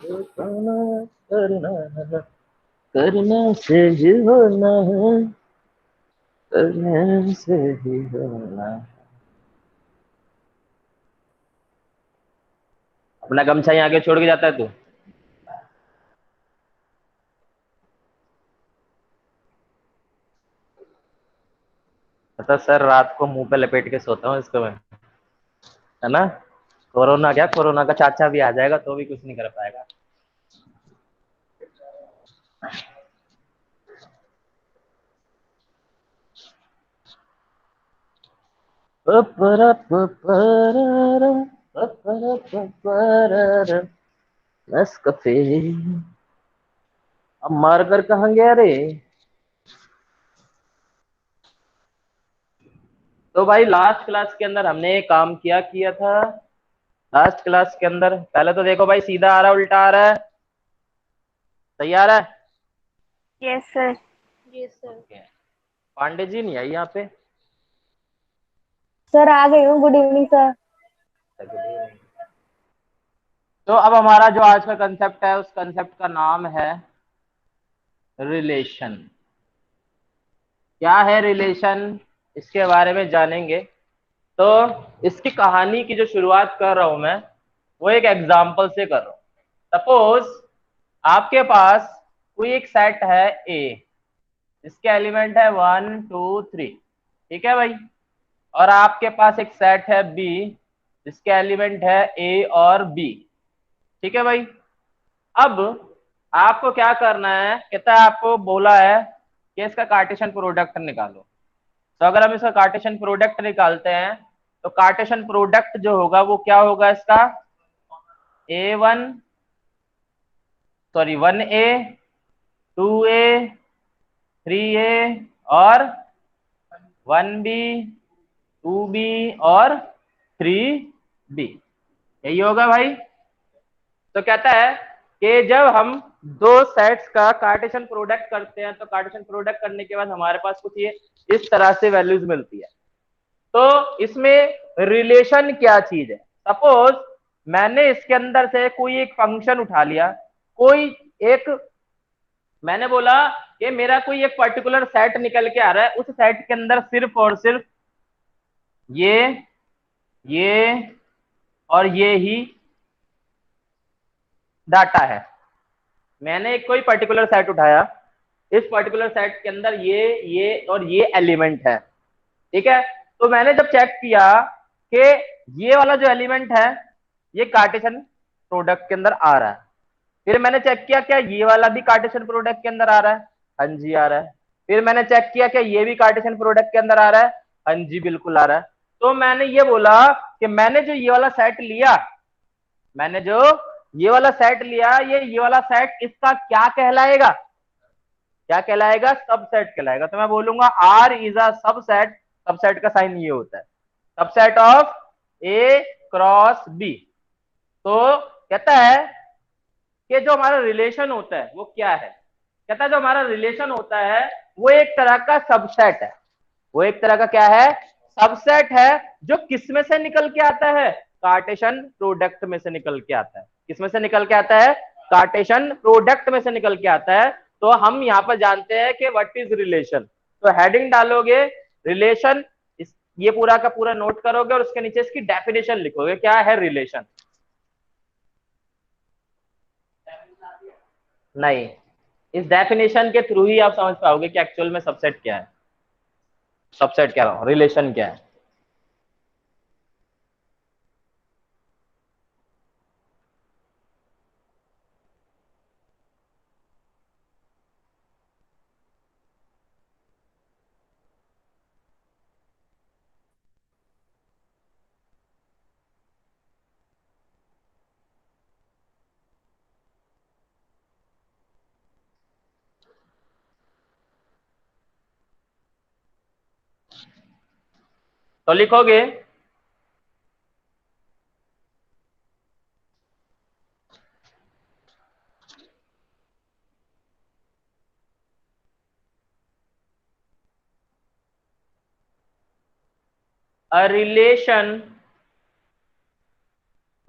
करना करना करने से ही होना है, करने से ही होना है। अपना गमछा यहाँ आगे छोड़ के जाता है तू। पता सर, रात को मुंह पे लपेट के सोता हूँ इसको मैं, है ना। कोरोना क्या, कोरोना का चाचा भी आ जाएगा तो भी कुछ नहीं कर पाएगा। पपरा पपरा पपरा पपरा नेस्कैफे। अब मार्कर कहाँ गया रे। तो भाई लास्ट क्लास के अंदर हमने एक काम किया किया था। लास्ट क्लास के अंदर पहले तो देखो भाई, सीधा आ रहा है उल्टा आ रहा है, सही आ रहा है। Yes sir. Yes sir. Okay. Pandey ji नहीं आई यहाँ पे। सर आ गई हूँ, गुड इवनिंग सर। तो अब हमारा जो आज का कंसेप्ट है, उस कंसेप्ट का नाम है रिलेशन। क्या है रिलेशन, इसके बारे में जानेंगे। तो इसकी कहानी की जो शुरुआत कर रहा हूं मैं, वो एक एग्जाम्पल से कर रहा हूं। सपोज आपके पास कोई एक सेट है ए, जिसके एलिमेंट है 1 2 3, ठीक है भाई। और आपके पास एक सेट है बी, जिसके एलिमेंट है ए और बी, ठीक है भाई। अब आपको क्या करना है, कहता है आपको बोला है कि इसका कार्टेशियन प्रोडक्ट निकालो। तो अगर हम इसका कार्टेशियन प्रोडक्ट निकालते हैं, तो कार्टेशियन प्रोडक्ट जो होगा वो क्या होगा इसका, A1, sorry 1A 2A 3A और 1B 2B और 3B, यही होगा भाई। तो कहता है कि जब हम दो सेट्स का कार्टेशियन प्रोडक्ट करते हैं, तो कार्टेशियन प्रोडक्ट करने के बाद हमारे पास कुछ ये इस तरह से वैल्यूज मिलती है। तो इसमें रिलेशन क्या चीज है। सपोज मैंने इसके अंदर से कोई एक फंक्शन उठा लिया, कोई एक, मैंने बोला कि मेरा कोई एक पर्टिकुलर सेट निकल के आ रहा है, उस सेट के अंदर सिर्फ और सिर्फ ये और ये ही डाटा है। मैंने एक कोई पर्टिकुलर सेट उठाया, इस पर्टिकुलर सेट के अंदर ये और ये एलिमेंट है, ठीक है। तो मैंने जब चेक किया कि ये वाला जो एलिमेंट है ये कार्टेशियन प्रोडक्ट के अंदर आ रहा है, फिर मैंने चेक किया क्या ये वाला भी कार्टेशियन प्रोडक्ट के अंदर आ रहा है, हाँ जी आ रहा है। फिर मैंने चेक किया क्या ये भी कार्टेशियन प्रोडक्ट के अंदर आ रहा है, हाँ जी बिल्कुल आ रहा है। तो मैंने ये बोला कि मैंने जो ये वाला सेट लिया, मैंने जो ये वाला सेट लिया, ये वाला सेट इसका क्या कहलाएगा, क्या कहलाएगा, सबसेट कहलाएगा। तो मैं बोलूंगा R is a subset, subset का साइन ये होता है, subset of A cross B. तो कहता है कि जो हमारा रिलेशन होता है वो क्या है, कहता है जो हमारा रिलेशन होता है वो एक तरह का सबसेट है। वो एक तरह का क्या है, सबसेट है, जो किसमें से निकल के आता है, कार्टेशियन प्रोडक्ट में से निकल के आता है। किसमें से निकल के आता है, कार्टेशियन प्रोडक्ट में से निकल के आता है। तो हम यहाँ पर जानते हैं कि व्हाट इज रिलेशन। तो हेडिंग डालोगे रिलेशन, ये पूरा का पूरा नोट करोगे और उसके नीचे इसकी डेफिनेशन लिखोगे क्या है रिलेशन। नहीं, इस डेफिनेशन के थ्रू ही आप समझ पाओगे कि एक्चुअल में सबसेट क्या है, सबसेट क्या है, रिलेशन क्या है। तो लिखोगे a relation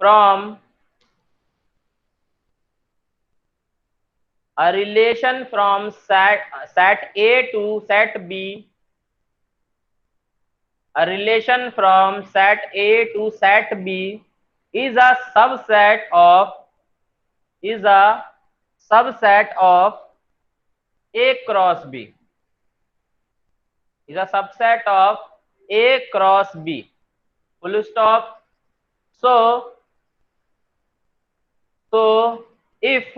from a relation from set A to set B, a relation from set A to set B is a subset of A cross B, is a subset of A cross B, full stop. So if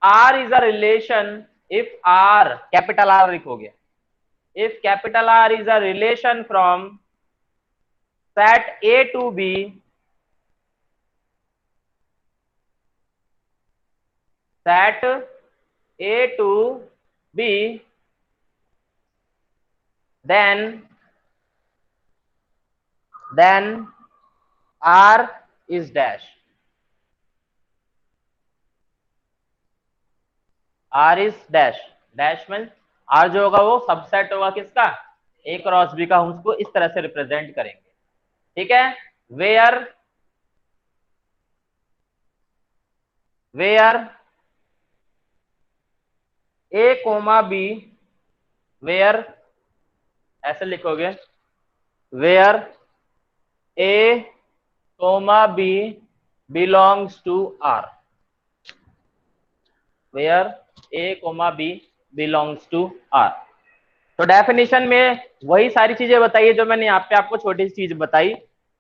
R is a relation, if R, capital R लिखोगे, if capital R is a relation from set A to B, set A to B, then R is dash. R is dash. Dash mean R जो होगा वो subset होगा किसका, A cross B का. हम उसको इस तरह से रिप्रेजेंट करेंगे. ठीक है. Where A comma B, where ऐसे लिखोगे, where A comma B belongs to R, where A comma B belongs to R. तो डेफिनेशन में वही सारी चीजें बताइए जो मैंने यहाँ पे आपको छोटी सी चीज बताई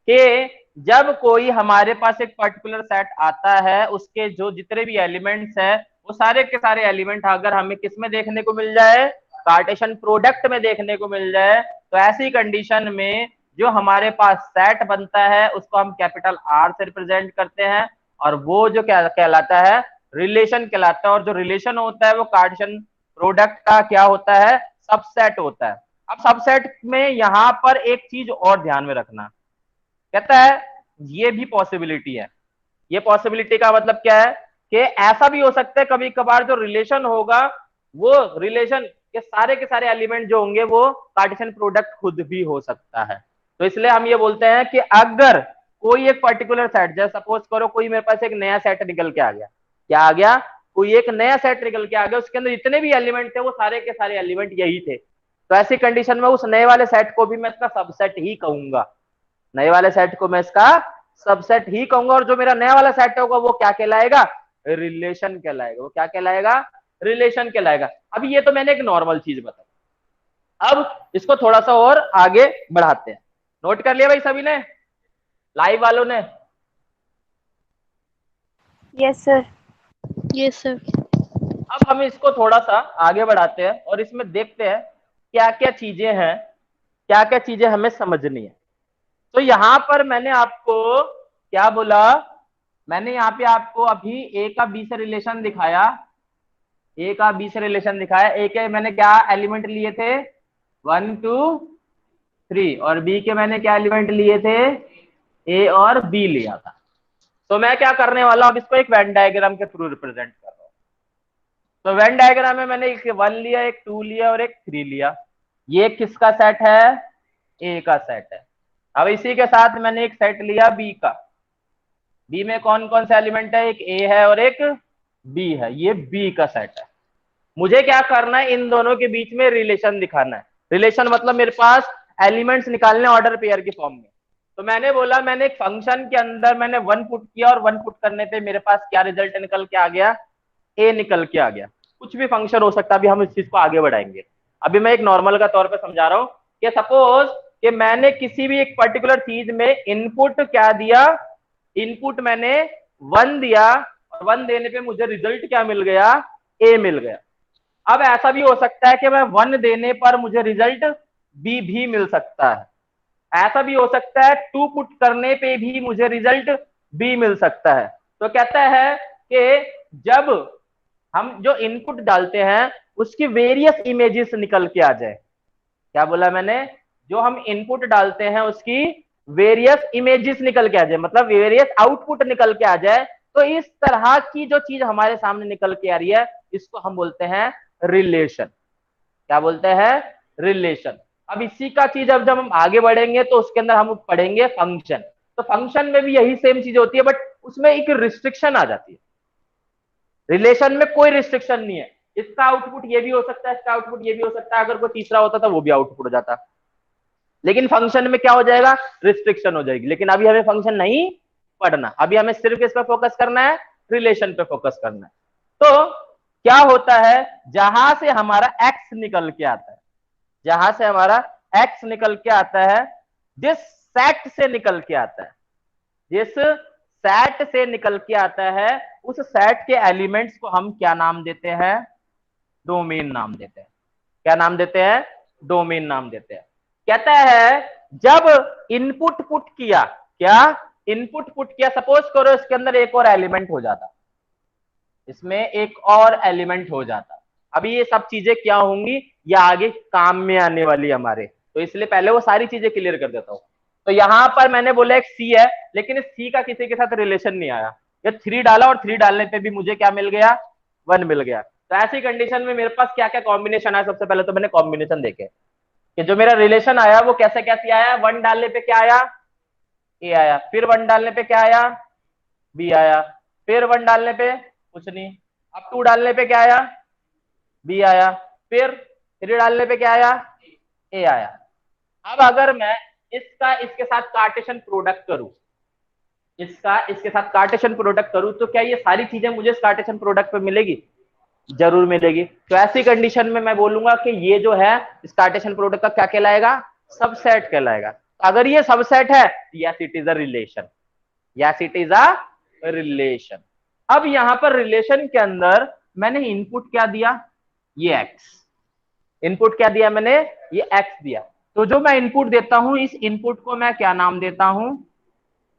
कि जब कोई हमारे पास एक पर्टिकुलर सेट आता है, उसके जो जितने भी एलिमेंट्स है वो सारे के सारे एलिमेंट अगर हमें किस में देखने को मिल जाए, कार्टेशियन प्रोडक्ट में देखने को मिल जाए, तो ऐसी कंडीशन में जो हमारे पास सेट बनता है उसको हम कैपिटल R से रिप्रेजेंट करते हैं, और वो जो क्या कहलाता है, रिलेशन कहलाता है. और जो रिलेशन होता है वो कार्टेशियन प्रोडक्ट का क्या होता है, सबसेट होता है. अब सबसेट में यहां पर एक चीज और ध्यान में रखना, कहता है ये भी पॉसिबिलिटी है. ये पॉसिबिलिटी का मतलब क्या है कि ऐसा भी हो सकता है कभी कभार जो रिलेशन होगा वो रिलेशन के सारे एलिमेंट जो होंगे वो कार्टेशियन प्रोडक्ट खुद भी हो सकता है. तो इसलिए हम ये बोलते हैं कि अगर कोई एक पर्टिकुलर सेट, जैसे सपोज करो कोई मेरे पास एक नया सेट निकल के आ गया, क्या आ गया, कोई एक नया सेट निकल के आ गया, उसके अंदर जितने भी एलिमेंट थे वो सारे के सारे एलिमेंट यही थे, तो ऐसी कंडीशन में उस नए वाले सेट को भी मैं इसका सबसेट ही कहूंगा. नए वाले सेट को मैं इसका सबसेट ही कहूंगा, और जो मेरा नया वाला सेट होगा वो क्या कहलाएगा, रिलेशन कहलाएगा. वो क्या कहलाएगा, रिलेशन कहलाएगा. अभी ये तो मैंने एक नॉर्मल चीज बताई. अब इसको थोड़ा सा और आगे बढ़ाते हैं. नोट कर लिया भाई सभी ने, लाइव वालों ने? Yes sir. Yes sir. अब हम इसको थोड़ा सा आगे बढ़ाते हैं और इसमें देखते हैं क्या क्या चीजें हैं, क्या क्या चीजें हमें समझनी है. तो यहां पर मैंने आपको क्या बोला, मैंने यहाँ पे आपको अभी A का B से रिलेशन दिखाया, A का B से रिलेशन दिखाया. A के मैंने क्या एलिमेंट लिए थे, 1 2 3, और B के मैंने क्या एलिमेंट लिए थे, A और B लिया था. तो मैं क्या करने वाला हूं, अब इसको एक वेन डायग्राम के थ्रू रिप्रेजेंट कर रहा हूं. तो वेन डायग्राम में मैंने एक 1 लिया, एक 2 लिया और एक 3 लिया. ये किसका सेट है, A का सेट है. अब इसी के साथ मैंने एक सेट लिया B का. B में कौन कौन से एलिमेंट है, एक A है और एक B है, ये B का सेट है. मुझे क्या करना है, इन दोनों के बीच में रिलेशन दिखाना है. रिलेशन मतलब मेरे पास एलिमेंट्स निकालने ऑर्डर पेयर की फॉर्म में. तो मैंने बोला, मैंने एक फंक्शन के अंदर मैंने 1 पुट किया और 1 पुट करने पे मेरे पास क्या रिजल्ट निकल के आ गया, A निकल के आ गया. कुछ भी फंक्शन हो सकता है, अभी हम इस चीज को आगे बढ़ाएंगे. अभी मैं एक नॉर्मल का तौर पे समझा रहा हूं कि सपोज कि मैंने किसी भी एक पर्टिकुलर चीज में इनपुट क्या दिया, इनपुट मैंने 1 दिया और 1 देने पे मुझे रिजल्ट क्या मिल गया, A मिल गया. अब ऐसा भी हो सकता है कि मैं 1 देने पर मुझे रिजल्ट B भी मिल सकता है. ऐसा भी हो सकता है 2 पुट करने पे भी मुझे रिजल्ट B मिल सकता है. तो कहता है कि जब हम जो इनपुट डालते हैं उसकी वेरियस इमेजेस निकल के आ जाए. क्या बोला मैंने, जो हम इनपुट डालते हैं उसकी वेरियस इमेजेस निकल के आ जाए, मतलब वेरियस आउटपुट निकल के आ जाए. तो इस तरह की जो चीज हमारे सामने निकल के आ रही है इसको हम बोलते हैं रिलेशन. क्या बोलते हैं, रिलेशन. अब इसी का चीज अब जब हम आगे बढ़ेंगे तो उसके अंदर हम पढ़ेंगे फंक्शन. तो फंक्शन में भी यही सेम चीज होती है, बट उसमें एक रिस्ट्रिक्शन आ जाती है. रिलेशन में कोई रिस्ट्रिक्शन नहीं है, इसका आउटपुट ये भी हो सकता है, इसका आउटपुट ये भी हो सकता है, अगर कोई तीसरा होता तो वो भी आउटपुट हो जाता। लेकिन फंक्शन में क्या हो जाएगा, रिस्ट्रिक्शन हो जाएगी। लेकिन अभी हमें फंक्शन नहीं पढ़ना, अभी हमें सिर्फ इस पर फोकस करना है, रिलेशन पे फोकस करना है। तो क्या होता है, जहां से हमारा एक्स निकल के आता है, जहां से हमारा एक्स निकल के आता है, जिस सेट से निकल के आता है, जिस सेट से निकल के आता है, उस सेट के एलिमेंट्स को हम क्या नाम देते हैं, डोमेन नाम देते हैं। क्या नाम देते हैं, डोमेन नाम देते हैं। कहता है जब इनपुट पुट किया, क्या इनपुट पुट किया, सपोज करो इसके अंदर एक और एलिमेंट हो जाता, इसमें एक और एलिमेंट हो जाता, अभी ये सब चीजें क्या होंगी, ये आगे काम में आने वाली हमारे, तो इसलिए पहले वो सारी चीजें क्लियर कर देता हूं। तो यहां पर मैंने बोला एक सी है, लेकिन इस सी का किसी के साथ रिलेशन नहीं आया, ये 3 डाला और 3 डालने पे भी मुझे क्या मिल गया, 1 मिल गया। तो ऐसी कंडीशन में मेरे पास क्या क्या कॉम्बिनेशन आया, सबसे पहले तो मैंने कॉम्बिनेशन देखे कि जो मेरा रिलेशन आया वो कैसे कैसे आया। 1 डालने पे क्या आया, ए आया, फिर 1 डालने पे क्या आया, बी आया, फिर 1 डालने पे कुछ नहीं, अब 2 डालने पे क्या आया, बी आया, फिर 3 डालने पे क्या आया, ए आया। अब अगर मैं इसका इसके साथ कार्टेशियन प्रोडक्ट करूं, इसका इसके साथ कार्टेशियन प्रोडक्ट करूं, तो क्या ये सारी चीजें मुझे इस कार्टेशियन प्रोडक्ट पे मिलेगी, जरूर मिलेगी। तो ऐसी कंडीशन में मैं बोलूंगा कि ये जो है इस कार्टेशियन प्रोडक्ट का क्या कहलाएगा, सबसेट कहलाएगा। अगर ये सबसेट है, yes it is a relation, yes it is a relation. अब यहां पर रिलेशन के अंदर मैंने इनपुट क्या दिया, ये एक्स, इनपुट क्या दिया मैंने, ये एक्स दिया। तो जो मैं इनपुट देता हूं, इस इनपुट को मैं क्या नाम देता हूं,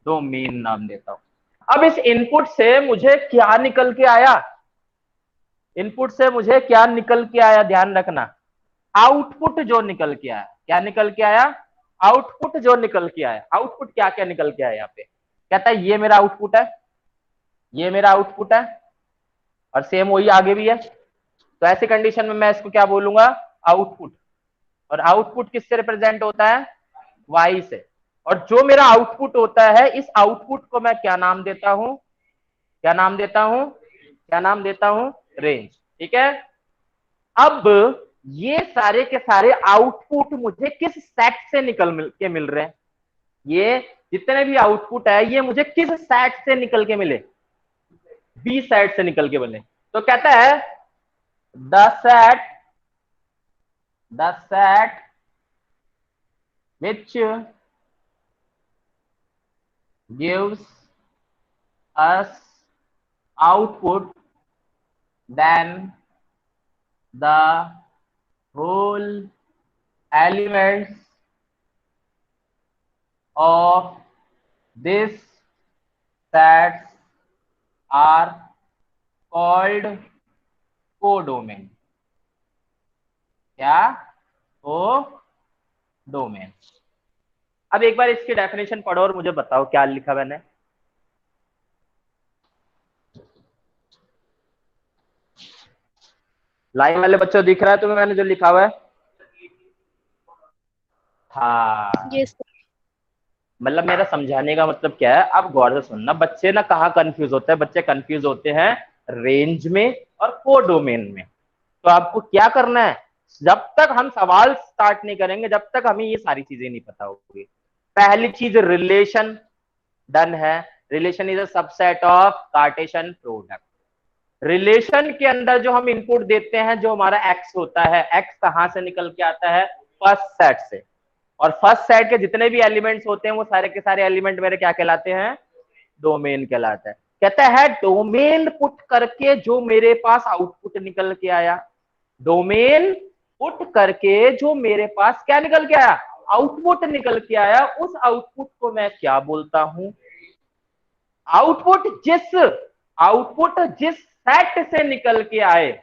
डोमेन नाम देता हूं। अब इस इनपुट से मुझे क्या निकल के आया, इनपुट से मुझे क्या निकल के आया, ध्यान रखना, आउटपुट जो निकल के आया, क्या निकल के आया, आउटपुट जो निकल के आया। आउटपुट क्या क्या निकल के आया, यहाँ पे कहता है ये मेरा आउटपुट है, ये मेरा आउटपुट है, और सेम वही आगे भी है। तो ऐसी कंडीशन में मैं इसको क्या बोलूंगा, आउटपुट। और आउटपुट किससे रिप्रेजेंट होता है, वाई से। और जो मेरा आउटपुट होता है, इस आउटपुट को मैं क्या नाम देता हूं, क्या नाम देता हूं, क्या नाम देता हूं, रेंज। ठीक है। अब ये सारे के सारे आउटपुट मुझे किस सेट से के मिल रहे हैं, ये जितने भी आउटपुट है ये मुझे किस सेट से निकल के मिले, बी सेट से निकल के मिले। तो कहता है the set which gives us output then the whole elements of this sets are called codomain. क्या, कोडोमेन। अब एक बार इसकी डेफिनेशन पढ़ो और मुझे बताओ क्या लिखा मैंने। लाइव वाले बच्चों दिख रहा है तुम्हें मैंने जो लिखा हुआ है, हाँ यस मतलब मेरा समझाने का मतलब क्या है, आप गौर से सुनना। बच्चे ना कहाँ कंफ्यूज होते हैं, बच्चे कंफ्यूज होते हैं रेंज में और कोडोमेन में। तो आपको क्या करना है, जब तक हम सवाल स्टार्ट नहीं करेंगे, जब तक हमें ये सारी चीजें नहीं पता होगी। पहली चीज रिलेशन डन है, relation is a subset of Cartesian product. Relation के अंदर जो हम इनपुट देते हैं, जो हमारा एक्स होता है, एक्स कहां से निकल के आता है, फर्स्ट सेट से। और फर्स्ट सेट के जितने भी एलिमेंट्स होते हैं वो सारे के सारे एलिमेंट मेरे क्या कहलाते हैं, डोमेन कहलाता है। कहता है डोमेन पुट करके जो मेरे पास आउटपुट निकल के आया, डोमेन पुट करके जो मेरे पास क्या निकल के आया, आउटपुट निकल के आया, उस आउटपुट को मैं क्या बोलता हूं, आउटपुट जिस सेट से निकल के आए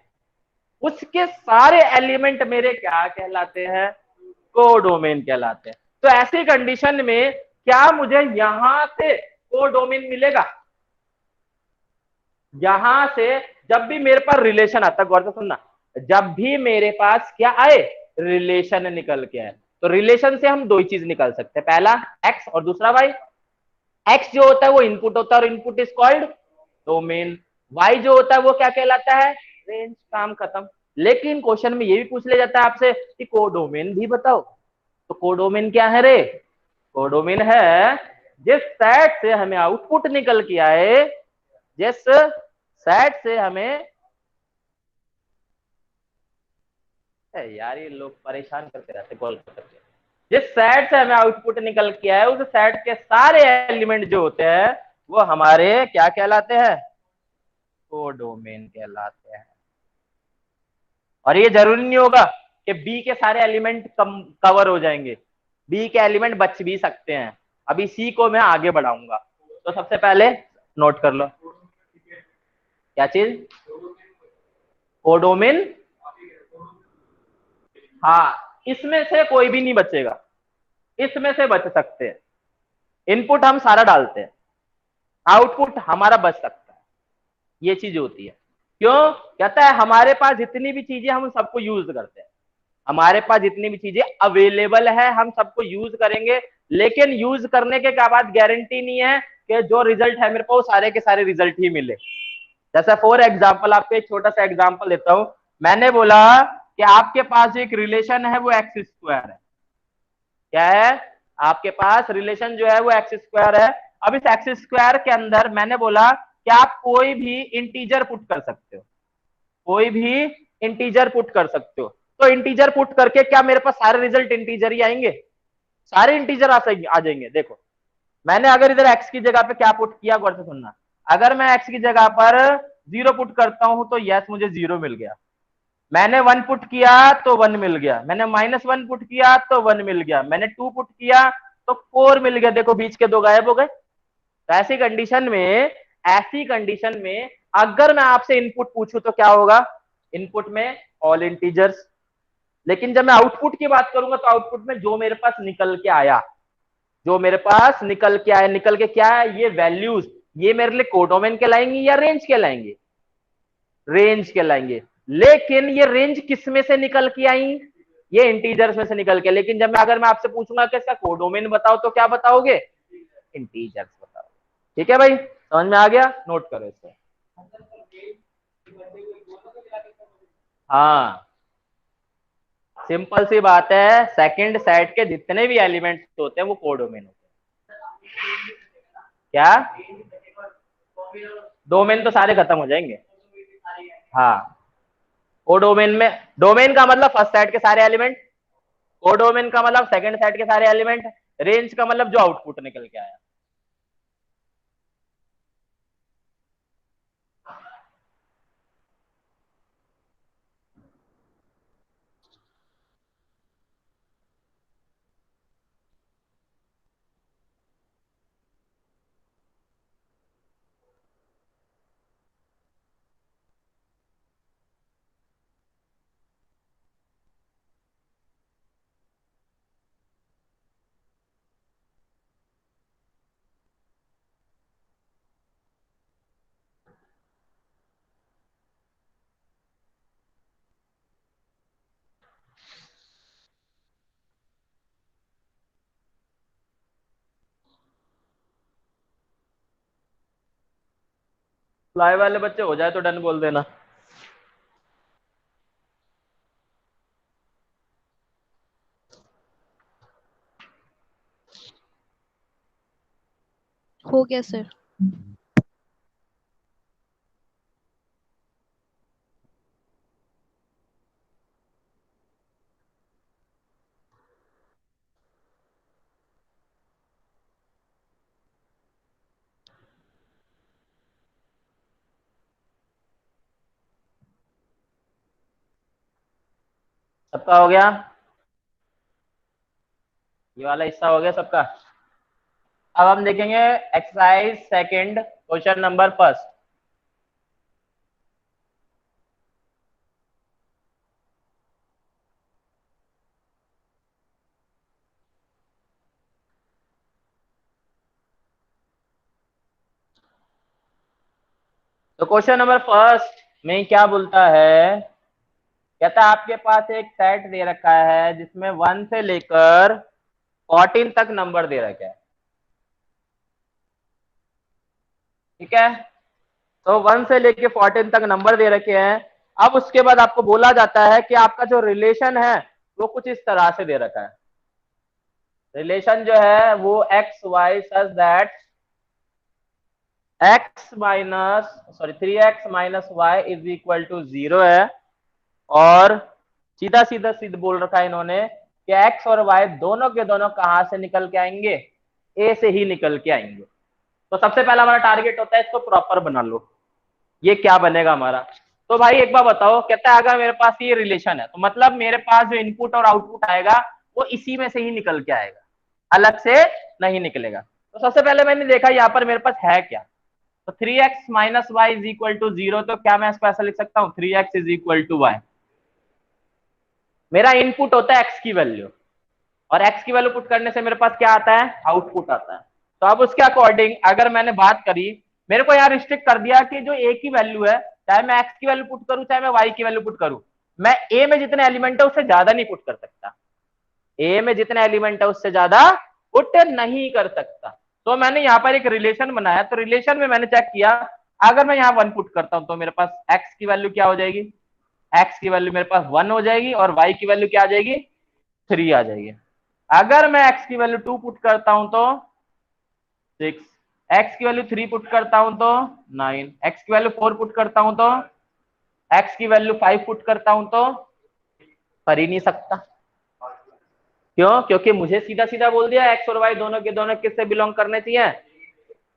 उसके सारे एलिमेंट मेरे क्या कहलाते हैं, कोडोमेन कहलाते हैं। तो ऐसी कंडीशन में क्या मुझे यहां से कोडोमेन मिलेगा, यहां से जब भी मेरे पास रिलेशन आता है, गौर से सुनना, जब भी मेरे पास क्या आए, रिलेशन निकल के आए, तो रिलेशन से हम दो ही चीज निकाल सकते हैं, पहला एक्स और दूसरा वाई। एक्स जो होता है वो इनपुट होता है और input is called domain, y जो होता है वो क्या कहलाता है, रेंज, काम खत्म। लेकिन क्वेश्चन में ये भी पूछ लिया जाता है आपसे कि कोडोमेन भी बताओ, तो कोडोमेन क्या है रे, कोडोमेन है जिस सेट से हमें आउटपुट निकल के आए, जिस सेट से हमें, यार ये लोग परेशान करते रहते कॉल करके, जिस सेट से हमें आउटपुट निकल के आए उस सेट के सारे एलिमेंट जो होते हैं वो हमारे क्या कहलाते हैं, कोडोमेन कहलाते हैं। और ये जरूरी नहीं होगा कि बी के सारे एलिमेंट कवर हो जाएंगे, बी के एलिमेंट बच भी सकते हैं। अभी सी को मैं आगे बढ़ाऊंगा, तो सबसे पहले नोट कर लो क्या चीज, कोडोमेन। हाँ, इसमें से कोई भी नहीं बचेगा, इसमें से बच सकते हैं। इनपुट हम सारा डालते हैं, आउटपुट हमारा बच सकता है, ये चीज होती है। क्यों कहता है, हमारे पास जितनी भी चीजें हम सबको यूज करते हैं, हमारे पास जितनी भी चीजें अवेलेबल है हम सबको यूज करेंगे, लेकिन यूज करने के बाद गारंटी नहीं है कि जो रिजल्ट है मेरे को वो सारे के सारे रिजल्ट ही मिले। जैसा फॉर एग्जाम्पल आपको एक छोटा सा एग्जाम्पल देता हूं, मैंने बोला कि आपके पास एक रिलेशन है वो एक्स स्क्वायर है, क्या है, आपके पास रिलेशन जो है वो एक्स स्क्वायर है। अब इस एक्स स्क्वायर के अंदर मैंने बोला कि आप कोई भी इंटीजर पुट कर सकते हो, कोई भी इंटीजर पुट कर सकते हो। तो इंटीजर पुट करके क्या मेरे पास सारे रिजल्ट इंटीजर ही आएंगे, सारे इंटीजर आ जाएंगे। देखो मैंने अगर इधर एक्स की जगह पे क्या पुट किया, गौर से सुनना, अगर मैं एक्स की जगह पर 0 पुट करता हूं तो यस मुझे 0 मिल गया, मैंने 1 पुट किया तो 1 मिल गया, मैंने -1 पुट किया तो 1 मिल गया, मैंने 2 पुट किया तो 4 मिल गया। देखो बीच के 2 गायब हो गए। तो ऐसी कंडीशन में अगर मैं आपसे इनपुट पूछूं तो क्या होगा, इनपुट में ऑल इंटीजर्स। लेकिन जब मैं आउटपुट की बात करूंगा तो आउटपुट में जो मेरे पास निकल के आया, जो मेरे पास निकल के आया, निकल के क्या है, ये वैल्यूज, ये मेरे लिए कोडोमेन कहलाएंगी या रेंज कहलाएंगे, रेंज कहलाएंगे। लेकिन ये रेंज किस में से निकल के आई, ये इंटीजर्स में से निकल के। लेकिन जब मैं अगर मैं आपसे पूछूंगा कि इसका कोडोमेन बताओ तो क्या बताओगे, इंटीजर्स बताओ। ठीक है भाई, समझ में आ गया, नोट करो इसको। हाँ, सिंपल सी बात है, सेकंड सेट के जितने भी एलिमेंट्स होते हैं वो कोडोमेन होते हैं। क्या, डोमेन तो सारे खत्म हो जाएंगे। हाँ, कोडोमेन में, डोमेन का मतलब फर्स्ट सेट के सारे एलिमेंट, कोडोमेन का मतलब सेकंड सेट के सारे एलिमेंट, रेंज का मतलब जो आउटपुट निकल के आया। फ्लाई वाले बच्चे हो जाए तो डन बोल देना। हो गया सर। सबका हो गया, ये वाला हिस्सा हो गया सबका। अब हम देखेंगे exercise second, question number first. तो क्वेश्चन नंबर फर्स्ट में क्या बोलता है, कहता है आपके पास एक सेट दे रखा है जिसमें 1 से लेकर 14 तक नंबर दे रखा है, ठीक है। तो 1 से लेके 14 तक नंबर दे रखे हैं। अब उसके बाद आपको बोला जाता है कि आपका जो रिलेशन है वो कुछ इस तरह से दे रखा है। रिलेशन जो है वो x y such that x minus sorry 3x-y is equal to 0 है। और सीधा सीधा सीधा बोल रखा है इन्होंने कि एक्स और वाई दोनों के दोनों कहां से निकल के आएंगे, ए से ही निकल के आएंगे। तो सबसे पहला हमारा टारगेट होता है इसको प्रॉपर बना लो। ये क्या बनेगा हमारा? तो भाई एक बार बताओ, कहता है अगर मेरे पास ये रिलेशन है तो मतलब मेरे पास जो इनपुट और आउटपुट आएगा वो इसी में से ही निकल के आएगा, अलग से नहीं निकलेगा। तो सबसे पहले मैंने देखा यहाँ पर मेरे पास है क्या, तो 3x-y इज इक्वल टू 0। तो क्या मैं इसको ऐसा लिख सकता हूँ 3x is equal to y। मेरा इनपुट होता है x की वैल्यू, और x की वैल्यू पुट करने से मेरे पास क्या आता है, आउटपुट आता है। तो अब उसके अकॉर्डिंग अगर मैंने बात करी, मेरे को यहाँ रिस्ट्रिक्ट कर दिया कि जो a की वैल्यू है, चाहे मैं x की वैल्यू पुट करूं चाहे मैं y की वैल्यू पुट करूं, मैं a में जितने एलिमेंट है उससे ज्यादा नहीं पुट कर सकता। a में जितने एलिमेंट है उससे ज्यादा पुट नहीं कर सकता। तो मैंने यहाँ पर एक रिलेशन बनाया, तो रिलेशन में मैंने चेक किया, अगर मैं यहाँ 1 पुट करता हूं तो मेरे पास x की वैल्यू क्या हो जाएगी, x की वैल्यू मेरे पास 1 हो जाएगी, और y की वैल्यू क्या आ जाएगी, 3 आ जाएगी। अगर मैं x की वैल्यू 2 पुट करता हूं तो 6, x की वैल्यू 3 पुट करता हूं तो 9, x की वैल्यू 4 पुट करता हूं तो, x की वैल्यू 5 पुट करता हूं तो कर ही नहीं सकता। क्यों? क्योंकि मुझे सीधा सीधा बोल दिया x और y दोनों के दोनों किससे बिलोंग करने चाहिए,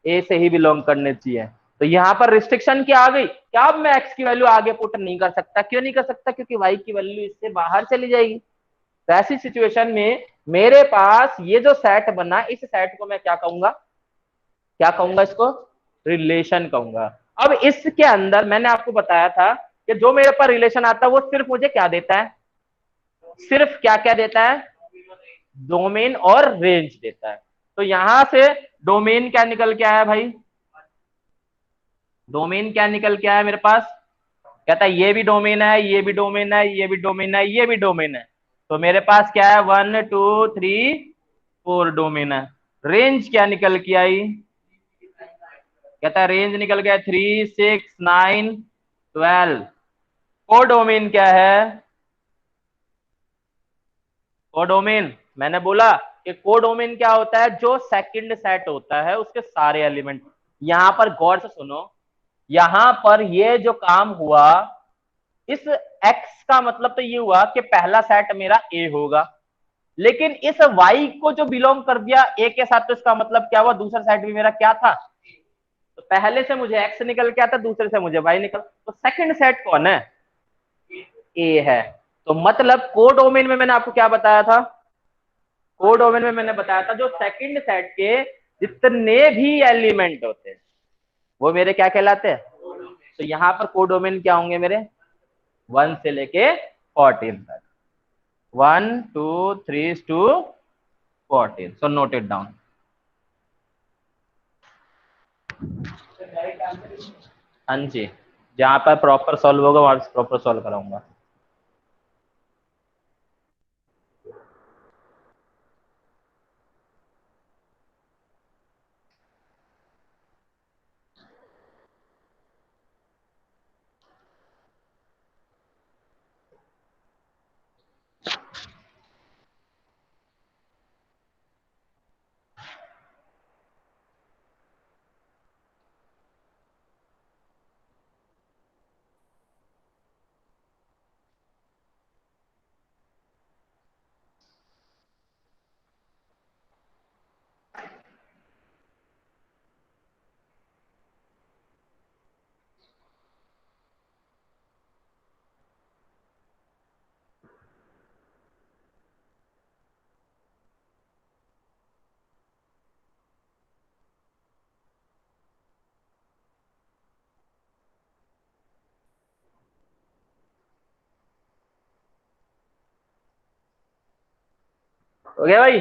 ए से ही बिलोंग करने चाहिए। तो यहाँ पर रिस्ट्रिक्शन क्या आ गई, क्या अब मैं x की वैल्यू आगे पुट नहीं कर सकता। क्यों नहीं कर सकता? क्योंकि y की वैल्यू इससे बाहर चली जाएगी। तो ऐसी सिचुएशन में मेरे पास ये जो सेट बना, इस सेट को मैं क्या कहूंगा, क्या कहूंगा इसको, रिलेशन कहूंगा। अब इसके अंदर मैंने आपको बताया था कि जो मेरे पास रिलेशन आता है वो सिर्फ मुझे क्या देता है, सिर्फ क्या क्या देता है, डोमेन और रेंज देता है। तो यहां से डोमेन क्या निकल के आया भाई, डोमेन क्या निकल के आया मेरे पास, कहता है ये भी डोमेन है, ये भी डोमेन है, ये भी डोमेन है, ये भी डोमेन है। तो मेरे पास क्या है, 1 2 3 4 डोमेन है। रेंज क्या निकल के आई, कहता है रेंज निकल गया 3 6 9 12। कोडोमेन क्या है, कोडोमेन मैंने बोला कि कोडोमेन क्या होता है, जो सेकंड सेट होता है उसके सारे एलिमेंट। यहां पर गौर से सुनो, यहां पर ये जो काम हुआ, इस x का मतलब तो ये हुआ कि पहला सेट मेरा a होगा, लेकिन इस y को जो बिलोंग कर दिया a के साथ, तो इसका मतलब क्या हुआ, दूसरा सेट भी मेरा क्या था, तो पहले से मुझे x निकल के आता, दूसरे से मुझे y निकल, तो सेकंड सेट कौन है, a है। तो मतलब कोडोमेन में मैंने आपको क्या बताया था, कोडोमेन में मैंने बताया था जो सेकंड सेट के जितने भी एलिमेंट होते हैं वो मेरे क्या कहलाते हैं। तो यहां पर कोडोमेन क्या होंगे मेरे, 1 से लेके 14 तक, 1 2 3 to 14। So note it down. हाँ जी, जहां पर प्रॉपर सॉल्व होगा वहां प्रॉपर सॉल्व कराऊंगा। हो गया भाई?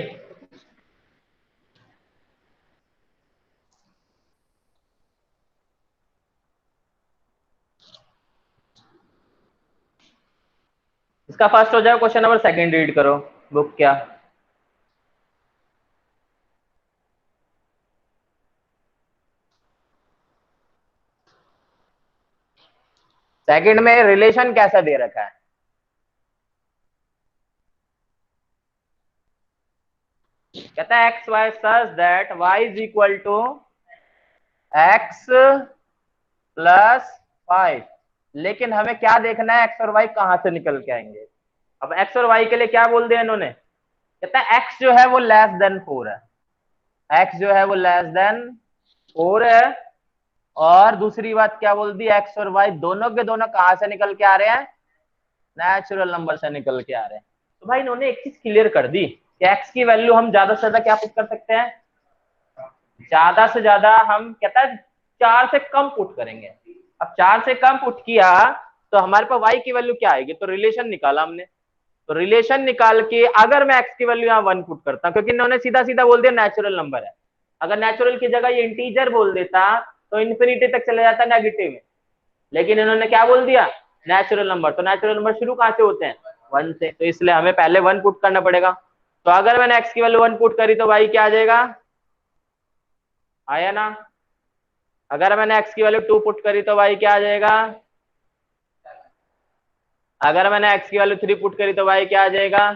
इसका फर्स्ट हो जाए, क्वेश्चन नंबर सेकंड रीड करो बुक क्या। सेकंड में रिलेशन कैसा दे रखा है, कहता है x y such that y is equal to x plus 5। लेकिन हमें क्या देखना है, एक्स और वाई कहां से निकल के आएंगे। अब एक्स और वाई के लिए क्या बोल दिया इन्होंने, कहता है एक्स जो है वो लेस देन 4 है, एक्स जो है वो लेस देन 4 है। और दूसरी बात क्या बोल दी, एक्स और वाई दोनों के दोनों कहां से निकल के आ रहे हैं, नेचुरल नंबर से निकल के आ रहे हैं। तो भाई इन्होंने एक चीज क्लियर कर दी कि एक्स की वैल्यू हम ज्यादा से ज्यादा क्या पुट कर सकते हैं, ज्यादा से ज्यादा हम कहता है 4 से कम पुट करेंगे। अब 4 से कम पुट किया तो हमारे पास y की वैल्यू क्या आएगी, तो रिलेशन निकाला हमने। तो रिलेशन निकाल के अगर मैं x की वैल्यू यहाँ 1 पुट करता हूँ, क्योंकि इन्होंने सीधा सीधा बोल दिया नेचुरल नंबर है, अगर नेचुरल की जगह ये इंटीजर बोल देता तो इन्फिनिटी तक चले जाता नेगेटिव में, लेकिन इन्होंने क्या बोल दिया, नेचुरल नंबर। तो नेचुरल नंबर शुरू कहां से होते हैं, 1 से, तो इसलिए हमें पहले 1 पुट करना पड़ेगा। तो अगर मैंने x की वैल्यू 1 पुट करी तो y क्या आ जाएगा, आया ना। अगर मैंने x की वैल्यू 2 पुट करी तो y क्या आ जाएगा, अगर मैंने x की वैल्यू 3 पुट करी तो y क्या आ जाएगा।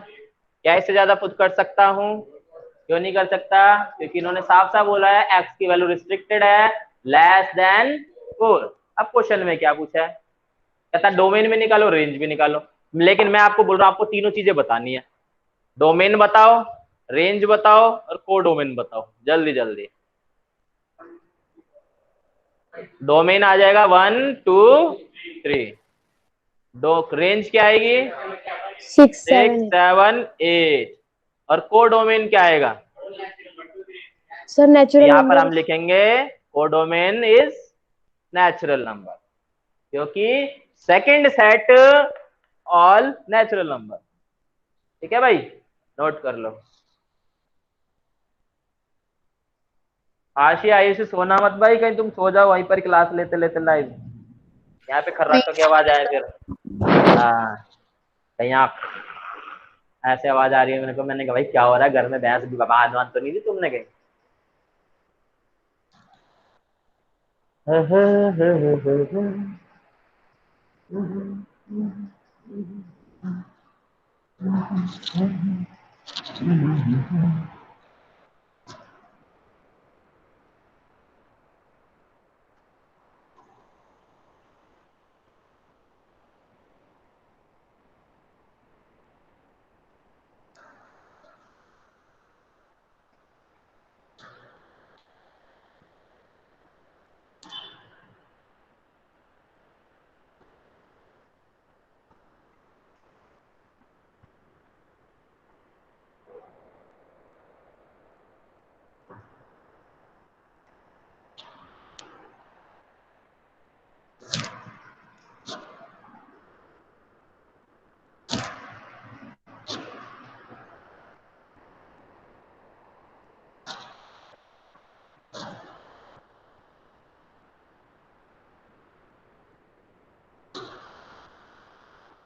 क्या इससे ज्यादा पुट कर सकता हूं, क्यों नहीं कर सकता, क्योंकि इन्होंने साफ साफ बोला है x की वैल्यू रिस्ट्रिक्टेड है, लेस देन 4। अब क्वेश्चन में क्या पूछा है, कहता डोमेन में निकालो, रेंज भी निकालो। लेकिन मैं आपको बोल रहा हूं आपको तीनों चीजें बतानी है, डोमेन बताओ, रेंज बताओ और को डोमेन बताओ, जल्दी जल्दी। डोमेन आ जाएगा 1 2 3, दो रेंज क्या आएगी 6 6 7 7 8, और को डोमेन क्या आएगा, सर नेचुरल यहां पर नंबर। हम लिखेंगे को डोमेन इज नेचुरल नंबर, क्योंकि second set all natural number. ठीक है भाई, नोट कर लो। आशी आयुषी सोना मत भाई, कहीं तुम सो जाओ वहीं पर क्लास लेते लेते लाइव, यहाँ पे खर्राटों की आवाज आए फिर। हाँ, कहीं आप ऐसे आवाज आ रही है मेरे को, मैंने कहा भाई क्या हो रहा है घर में, भैंस भी बाबा आदवान तो नहीं थी तुमने कहीं।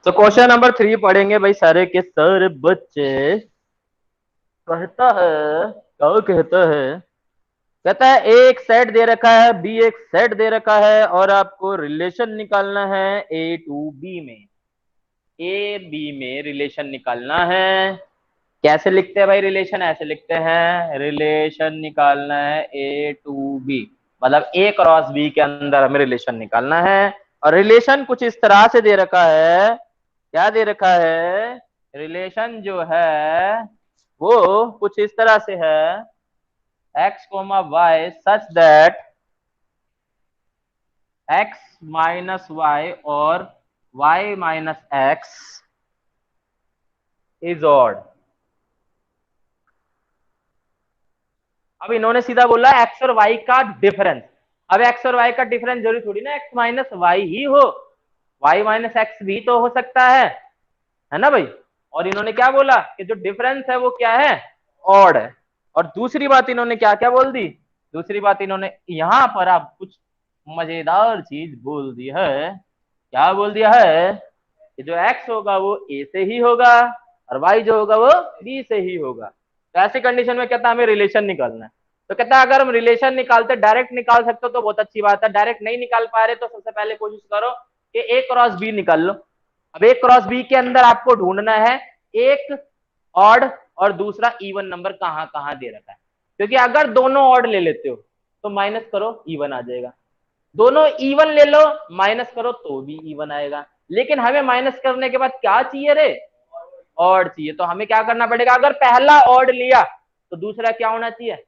तो क्वेश्चन नंबर 3 पढ़ेंगे भाई सारे के सर बच्चे। कहता है, क्या कहता है, कहता है एक सेट दे रखा है, बी एक सेट दे रखा है, और आपको रिलेशन निकालना है ए टू बी में, ए बी में रिलेशन निकालना है। कैसे लिखते हैं भाई रिलेशन, ऐसे लिखते हैं, रिलेशन निकालना है ए टू बी, मतलब ए क्रॉस बी के अंदर हमें रिलेशन निकालना है। और रिलेशन कुछ इस तरह से दे रखा है, क्या दे रखा है, रिलेशन जो है वो कुछ इस तरह से है, x comma y such that x minus y और y minus x is odd. अब इन्होंने सीधा बोला x और y का डिफरेंस। अब x और y का डिफरेंस जरूरी थोड़ी ना x माइनस वाई ही हो, y माइनस एक्स भी तो हो सकता है ना भाई। और इन्होंने क्या बोला कि जो डिफरेंस है वो क्या है, ऑड है। और दूसरी बात इन्होंने क्या क्या बोल दी, दूसरी बात इन्होंने यहां पर आप कुछ मजेदार चीज बोल दी है, क्या बोल दिया है कि जो x होगा वो a से ही होगा और y जो होगा वो b से ही होगा। तो ऐसी कंडीशन में कहता है हमें रिलेशन निकालना है। तो कहता है अगर हम रिलेशन निकालते डायरेक्ट निकाल सकते हो तो बहुत अच्छी बात है, डायरेक्ट नहीं निकाल पा रहे तो सबसे पहले कोशिश करो कि ए क्रॉस बी निकाल लो। अब ए क्रॉस बी के अंदर आपको ढूंढना है एक ऑड और दूसरा इवन नंबर कहां कहां दे रखा है, क्योंकि अगर दोनों ऑड ले लेते हो तो माइनस करो इवन आ जाएगा, दोनों इवन ले लो माइनस करो तो भी इवन आएगा, लेकिन हमें माइनस करने के बाद क्या चाहिए रे, ऑड चाहिए। तो हमें क्या करना पड़ेगा, अगर पहला ऑड लिया तो दूसरा क्या होना चाहिए,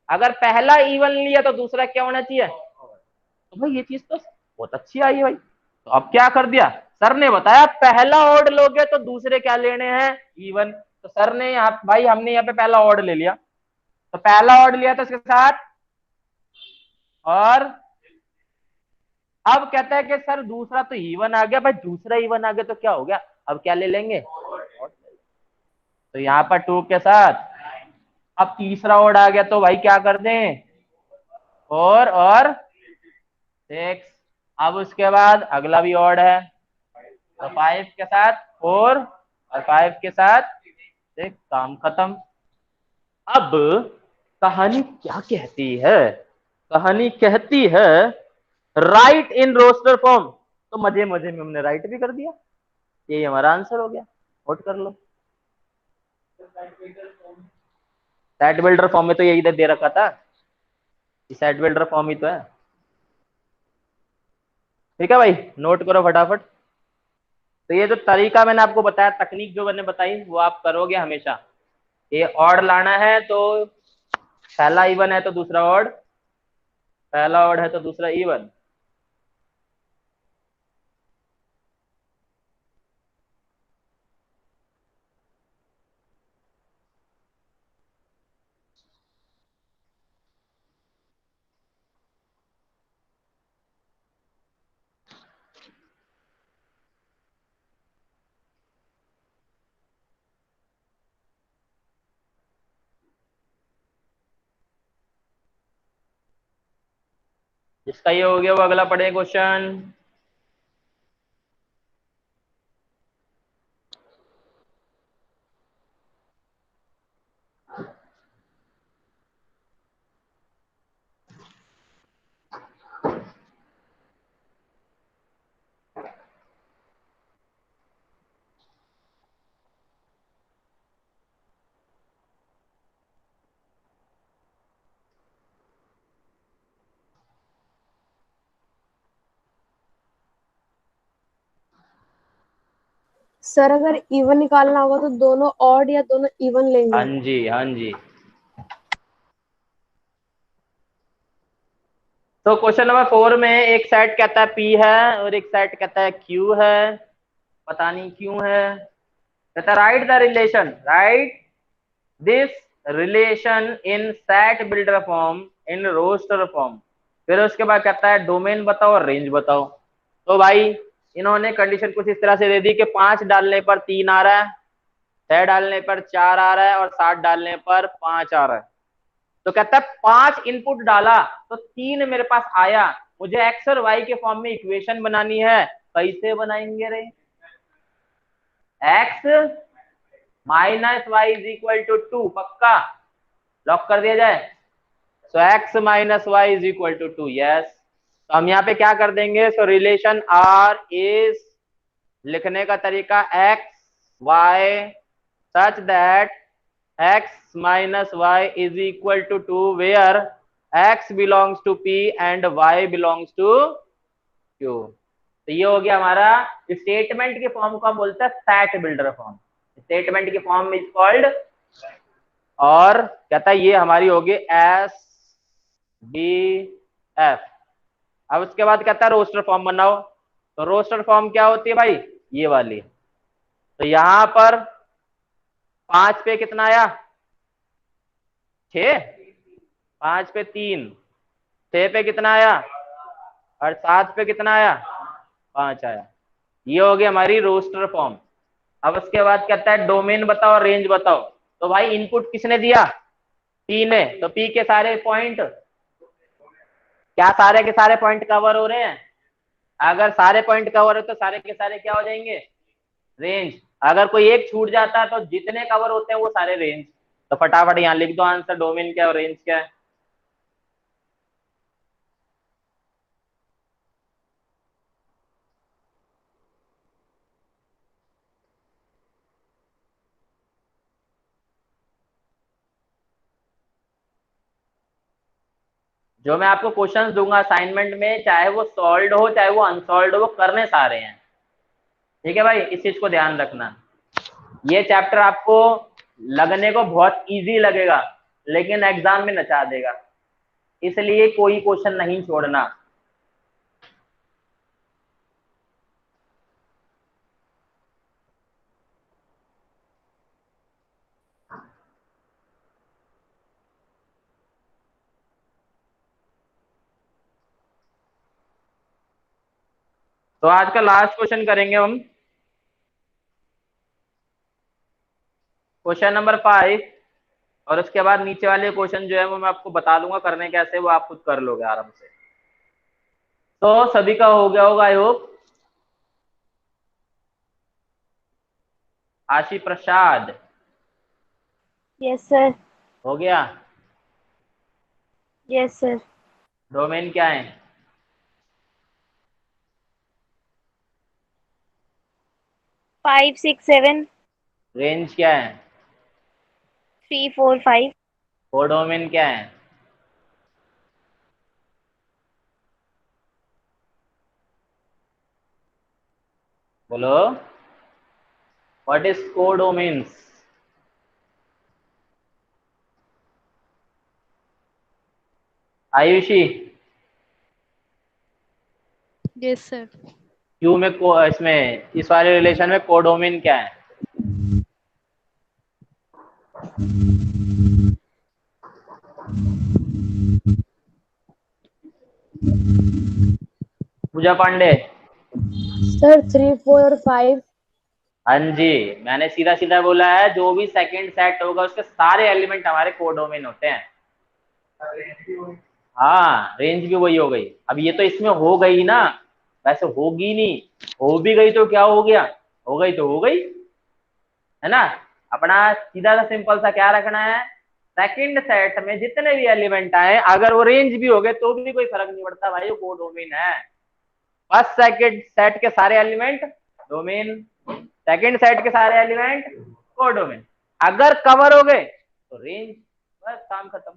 अगर पहला इवन लिया तो दूसरा क्या होना चाहिए। तो भाई ये चीज तो बहुत अच्छी आई है भाई। तो अब क्या कर दिया, सर ने बताया पहला ऑड लोगे तो दूसरे क्या लेने हैं, इवन। तो सर ने यहाँ भाई हमने यहाँ पे पहला ऑड ले लिया, तो पहला ऑड लिया तो इसके साथ, और अब कहता है कि सर दूसरा तो इवन आ गया, भाई दूसरा इवन आ गया तो क्या हो गया, अब क्या ले लेंगे, तो यहाँ पर 2 के साथ अब तीसरा ऑड आ गया तो भाई क्या कर दें, 4 और 6। अब उसके बाद अगला भी ऑड है, तो 5 के साथ 4 और 5 के साथ 6, काम खत्म। अब कहानी क्या कहती है, कहानी कहती है राइट इन रोस्टर फॉर्म, तो मजे मजे में हमने राइट भी कर दिया, यही हमारा आंसर हो गया, नोट कर लो। सेट बिल्डर फॉर्म में तो यही दे रखा था, सेट बिल्डर फॉर्म ही तो है। ठीक है भाई, नोट करो फटाफट। तो ये जो तरीका मैंने आपको बताया, तकनीक जो मैंने बताई वो आप करोगे हमेशा। ये ऑड लाना है तो पहला इवन है तो दूसरा ऑड, पहला ऑड है तो दूसरा इवन। जिसका ये हो गया वो अगला पढ़े क्वेश्चन। सर अगर इवन निकालना होगा तो दोनों ऑड या दोनों इवन हाँ लेंगे। जी हाँ जी। तो क्वेश्चन नंबर 4 में एक सेट कहता है P है और एक सेट कहता है Q है, पता नहीं क्यों है। कहता है write the relation, write this relation in set builder form in roster form. फिर उसके बाद कहता है डोमेन बताओ और रेंज बताओ। तो भाई इन्होंने कंडीशन कुछ इस तरह से दे दी कि 5 डालने पर 3 आ रहा है, 6 डालने पर 4 आ रहा है और 7 डालने पर 5 आ रहा है। तो कहता है 5 इनपुट डाला तो 3 मेरे पास आया, मुझे एक्स और वाई के फॉर्म में इक्वेशन बनानी है, कैसे बनाएंगे रे, x minus y is equal to 2, पक्का लॉक कर दिया जाए। So x minus y is equal to 2, yes. तो हम यहाँ पे क्या कर देंगे, सो रिलेशन आर इज, लिखने का तरीका x y such that x minus y is equal to 2 where x belongs to P and y belongs to Q। तो ये हो गया हमारा स्टेटमेंट के फॉर्म को हम बोलते हैं सेट बिल्डर फॉर्म, स्टेटमेंट की फॉर्म इज कॉल्ड। और कहता है ये हमारी होगी एस डी एफ। अब उसके बाद कहता है रोस्टर फॉर्म बनाओ। तो रोस्टर फॉर्म क्या होती है भाई, ये वाली। तो यहां पर 5 पे कितना आया, 6, 5 पे 3, 6 पे कितना आया और 7 पे कितना आया, 5 आया। ये हो गई हमारी रोस्टर फॉर्म। अब उसके बाद कहता है डोमेन बताओ और रेंज बताओ। तो भाई इनपुट किसने दिया, पी ने, तो पी के सारे पॉइंट, क्या सारे के सारे पॉइंट कवर हो रहे हैं, अगर सारे पॉइंट कवर हो तो सारे के सारे क्या हो जाएंगे, रेंज। अगर कोई एक छूट जाता है तो जितने कवर होते हैं वो सारे रेंज। तो फटाफट यहाँ लिख दो आंसर, डोमेन क्या है और रेंज क्या है। जो मैं आपको क्वेश्चंस दूंगा असाइनमेंट में, चाहे वो सॉल्व हो चाहे वो अनसॉल्व हो, वो करने सारे हैं। ठीक है भाई, इस चीज को ध्यान रखना। ये चैप्टर आपको लगने को बहुत इजी लगेगा, लेकिन एग्जाम में नचा देगा, इसलिए कोई क्वेश्चन नहीं छोड़ना। तो आज का लास्ट क्वेश्चन करेंगे हम, क्वेश्चन नंबर 5। और उसके बाद नीचे वाले क्वेश्चन जो है वो मैं आपको बता दूंगा करने कैसे, वो आप खुद कर लोगे आराम से। तो सभी का हो गया होगा आई होप। आशी प्रसाद यस सर। हो गया। Yes sir. डोमेन क्या है? 5 6 7 रेंज क्या है? 3 4 5। कोडोमेन क्या है? बोलो, what is codomains? Ayushi, yes sir. Q में इसमें इस वाले रिलेशन में कोडोमेन क्या है? पूजा पांडे। सर 3 4 और 5। हाँ जी, मैंने सीधा सीधा बोला है, जो भी सेकंड सेट होगा उसके सारे एलिमेंट हमारे कोडोमेन होते हैं। हाँ, रेंज भी वही हो गई। अब ये तो इसमें हो गई ना, वैसे होगी नहीं। हो भी गई तो क्या हो गया, हो गई तो हो गई, है ना। अपना सीधा सा सिंपल सा क्या रखना है, सेकंड सेट में जितने भी एलिमेंट आए अगर वो रेंज भी हो गए तो भी कोई फर्क नहीं पड़ता भाई, वो कोडोमेन है। फर्स्ट सेकंड सेट के सारे एलिमेंट डोमेन, सेकंड सेट के सारे एलिमेंट कोडोमेन। अगर कवर हो गए तो रेंज, बस काम खत्म।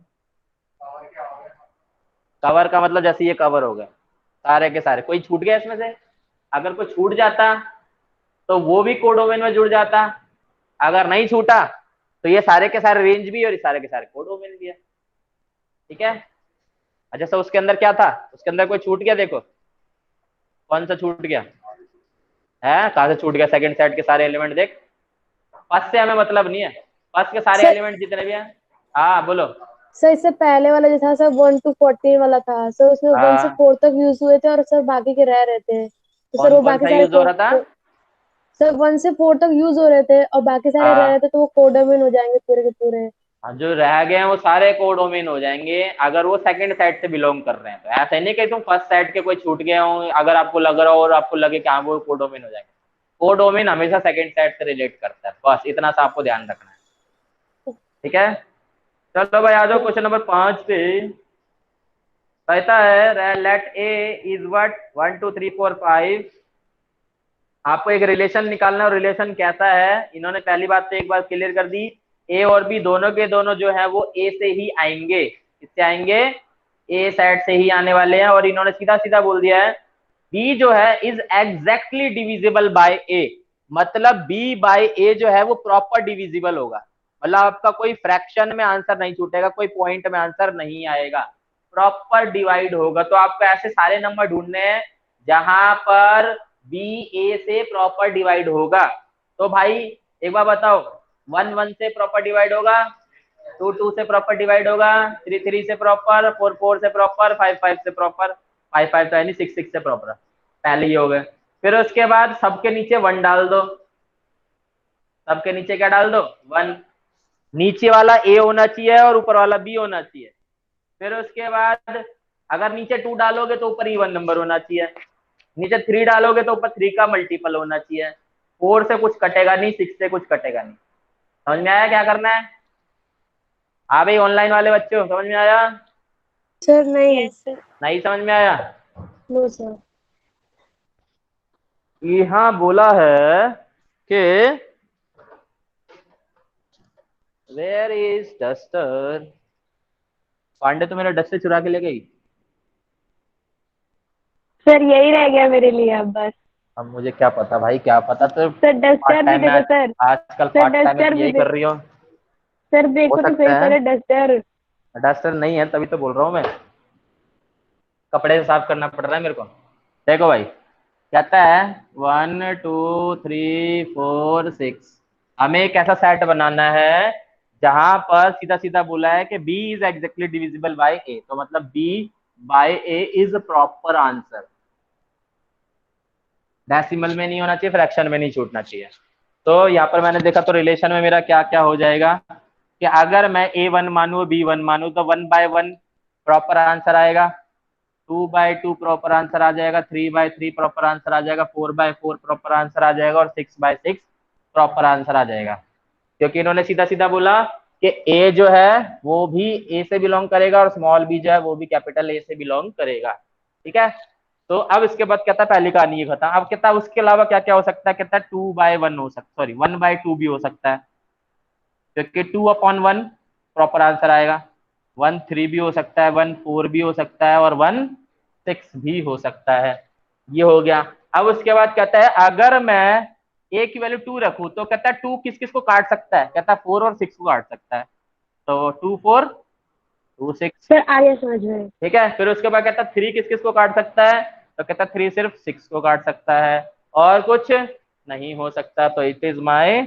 कवर का मतलब जैसे ये कवर हो गए सारे के सारे, कोई छूट गया इसमें से, अगर कोई छूट जाता तो वो भी कोडोमेन में जुड़ जाता, अगर नहीं छूटा तो ये सारे के सारे रेंज भी और ये सारे के सारे कोडोमेन भी है। ठीक है। अच्छा, सो उसके अंदर क्या था, उसके अंदर कोई छूट गया, देखो कौन सा छूट गया है, कहां से छूट गया, सेकंड सेट के सारे एलिमेंट देख। फर्स्ट से हमें मतलब नहीं है, फर्स्ट के सारे सर एलिमेंट जितने भी हैं। हाँ बोलो। सर इससे पहले वाला जो था सर 1 to 14 वाला था सर, उसमें 1 से 4 तक यूज हुए थे और सर बाकी के रह रहे थे, तो सर कौन वो कौन बाकी सा सारे यूज हो रहा था? सर 1 से 4 तक यूज हो रहे थे और बाकी सारे रह रहे हाँ, थे, तो वो कोडोमेन हो जाएंगे पूरे के पूरे। जो रह गए हैं वो सारे कोडोमेन हो जाएंगे अगर वो सेकंड सेट से बिलोंग कर रहे हैं। तो ऐसा नहीं कि तुम फर्स्ट सेट के कोई छूट गए हो, अगर आपको लग रहा हो और आपको लगे कि हाँ वो कोडोमेन हो जाएंगे। कोडोमेन हमेशा सेकंड सेट से रिलेट करता है, बस इतना सा आपको ध्यान रखना है। ठीक है, चलो भाई आ जाओ क्वेश्चन नंबर 5 पे। कहता है लेट ए इज व्हाट 1 2 3 4 5। आपको एक रिलेशन निकालना है, और रिलेशन कैसा है, इन्होंने पहली बात तो एक बात क्लियर कर दी, ए और बी दोनों के दोनों जो है वो ए से ही आएंगे। किससे आएंगे? ए सेट से ही आने वाले हैं। और इन्होंने सीधा सीधा बोल दिया है बी जो है इज एग्जैक्टली डिविजिबल बाय ए, मतलब बी बाय ए जो है वो प्रॉपर डिविजिबल होगा। मतलब आपका कोई फ्रैक्शन में आंसर नहीं छूटेगा, कोई पॉइंट में आंसर नहीं आएगा, प्रॉपर डिवाइड होगा। तो आपको ऐसे सारे नंबर ढूंढने हैं जहां पर बी ए से प्रॉपर डिवाइड होगा। तो भाई एक बार बताओ, 1 1 से प्रॉपर डिवाइड होगा, 2 2 से प्रॉपर डिवाइड होगा, 3 3 से प्रॉपर, 4 4 से प्रॉपर, 5 5 से प्रॉपर, 5 5 तो यानी 6 6 से प्रॉपर, पहले ही हो गए। फिर उसके बाद सबके नीचे 1 डाल दो, सबके नीचे क्या डाल दो? 1। नीचे वाला ए होना चाहिए और ऊपर वाला बी होना चाहिए। फिर उसके बाद अगर नीचे 2 डालोगे तो ऊपर इवन नंबर होना चाहिए, नीचे 3 डालोगे तो ऊपर 3 का मल्टीपल होना चाहिए, 4 से कुछ कटेगा नहीं, 6 से कुछ कटेगा नहीं। समझ में आया क्या करना है? हाँ भाई ऑनलाइन वाले बच्चों समझ में आया? सर नहीं। Yes sir. नहीं समझ में आया? No sir. यहाँ बोला है कि वेयर इज डस्टर। पांडे तो मेरा डस्टर चुरा के ले गई। सर यही रह गया मेरे लिए अब बस। अब मुझे क्या पता भाई, क्या पता। तो सर पार्ट डस्टर भी टाइम में देखो सर। आजकल सर पार्ट टाइम में डस्टर तुम भी यही कर रही हो। सर हो देखो तो सकता सही है। पहले डस्टर। डस्टर नहीं है तभी तो बोल रहा हूँ मैं, कपड़े से साफ करना पड़ रहा है मेरे को। देखो भाई, कहता है 1 2 3 4 6। हमें एक ऐसा सेट बनाना है जहां पर सीधा सीधा बोला है कि B is exactly divisible by A, तो मतलब B by A is proper answer. Decimal में नहीं होना चाहिए, फ्रैक्शन में नहीं छूटना चाहिए। तो यहाँ पर मैंने देखा तो रिलेशन में मेरा क्या क्या हो जाएगा कि अगर मैं A1 मानू B1 मानू तो 1/1 प्रॉपर आंसर आएगा, 2/2 प्रॉपर आंसर आ जाएगा, 3/3 प्रॉपर आंसर आ जाएगा, 4/4 प्रॉपर आंसर आ जाएगा और 6/6 प्रॉपर आंसर आ जाएगा। क्योंकि इन्होंने सीधा सीधा बोला कि ए जो है वो भी ए से बिलोंग करेगा और स्मॉल बी जो है वो भी कैपिटल ए से बिलोंग करेगा। ठीक है। तो अब इसके बाद कहता है पहली कहानी ये खत्म। अब कहता है उसके अलावा क्या क्या हो सकता है, कहता है 2/1 हो सकता, सॉरी 1/2 भी हो सकता है, क्योंकि 2/1 प्रॉपर आंसर आएगा। 1/3 भी हो सकता है, 1/4 भी हो सकता है और 1/6 भी हो सकता है। ये हो गया। अब उसके बाद कहता है अगर मैं ए की वैल्यू 2 रखूं तो कहता है 2 किस किस को काट सकता है, कहता है 4 और 6 को काट सकता है। तो 2 4 2 6। सर आगे समझ में। ठीक है। फिर उसके बाद कहता है 3 किस किस को काट सकता है, तो कहता है 3 सिर्फ 6 को काट सकता है और कुछ नहीं हो सकता। तो it is my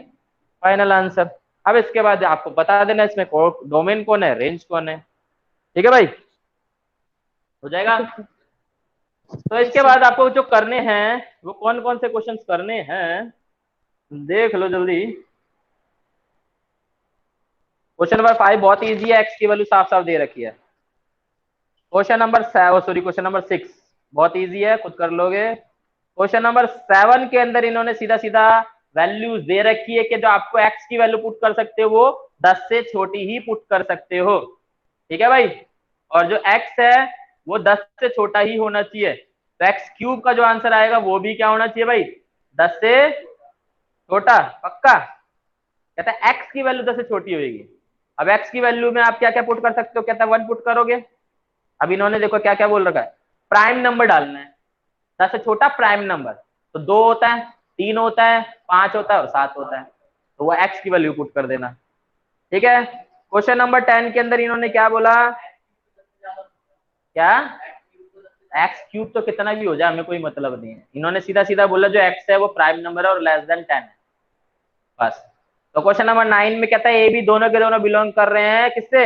final answer. अब इसके बाद आपको बता देना इसमें डोमेन कौन है, रेंज कौन है। ठीक है भाई, हो जाएगा। तो यस इसके सर। बाद आपको जो करने हैं वो कौन कौन से क्वेश्चंस करने हैं देख लो जल्दी। क्वेश्चन नंबर 5 बहुत इजी है, एक्स की वैल्यू साफ साफ दे रखी है। Question number sorry question number 6 बहुत इजी है, खुद कर लोगे। क्वेश्चन नंबर 7 के अंदर इन्होंने सीधा सीधा वैल्यूज दे रखी है कि जो आपको एक्स की वैल्यू पुट कर सकते हो वो 10 से छोटी ही पुट कर सकते हो। ठीक है भाई। और जो एक्स है वो 10 से छोटा ही होना चाहिए। तो एक्स क्यूब का जो आंसर आएगा वो भी क्या होना चाहिए भाई, 10 से छोटा। पक्का। कहता है एक्स की वैल्यू 10 से छोटी होगी। अब एक्स की वैल्यू में आप क्या क्या पुट कर सकते हो, कहता है 1 पुट करोगे। अब इन्होंने देखो क्या क्या बोल रखा है, प्राइम नंबर डालना है, 10 से छोटा प्राइम नंबर। तो 2 होता है, 3 होता है, 5 होता है और 7 होता है। तो वो एक्स की वैल्यू पुट कर देना। ठीक है। क्वेश्चन नंबर 10 के अंदर इन्होंने क्या बोला, क्या एक्स क्यूब तो कितना भी हो जाए हमें कोई मतलब नहीं है। इन्होंने सीधा सीधा बोला जो एक्स है वो प्राइम नंबर है और लेस देन 10 है, बस। तो क्वेश्चन नंबर 9 में कहता है ए बी दोनों के दोनों बिलोंग कर रहे हैं किससे,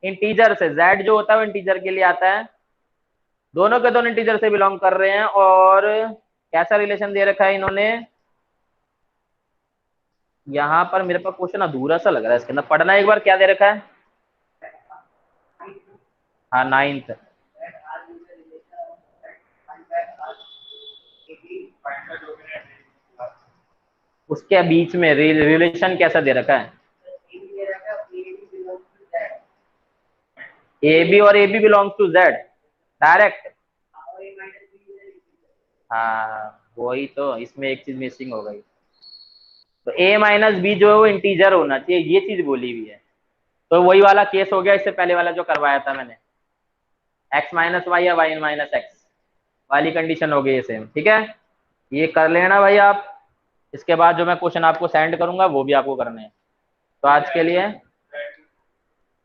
इंटीजर से। जेड जो होता है वो इंटीजर के लिए आता है, दोनों के दोनों इंटीजर से बिलोंग कर रहे हैं। और कैसा रिलेशन दे रखा है इन्होंने, यहाँ पर मेरे पास क्वेश्चन अधूरा सा लग रहा है, इसके अंदर पढ़ना एक बार क्या दे रखा है। हाँ 9th। उसके बीच में रिलेशन कैसा दे रखा है, ए बी और A B belongs to Z direct. हाँ वही तो, इसमें एक चीज मिसिंग हो गई। तो a माइनस बी जो है वो इंटीजर होना चाहिए, ये चीज बोली हुई है। तो वही वाला केस हो गया इससे पहले वाला जो करवाया था मैंने, x माइनस वाई या y माइनस एक्स वाली कंडीशन हो गई है सेम। ठीक है, ये कर लेना भाई आप। इसके बाद जो मैं क्वेश्चन आपको सेंड करूंगा वो भी आपको करने हैं। तो आज के लिए,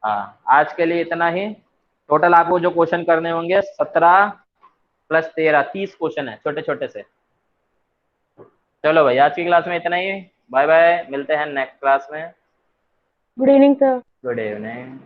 हाँ आज के लिए इतना ही। टोटल आपको जो क्वेश्चन करने होंगे 17 + 13 30 क्वेश्चन है छोटे छोटे से। चलो भाई आज की क्लास में इतना ही, बाय बाय, मिलते हैं नेक्स्ट क्लास में। Good evening sir. Good evening.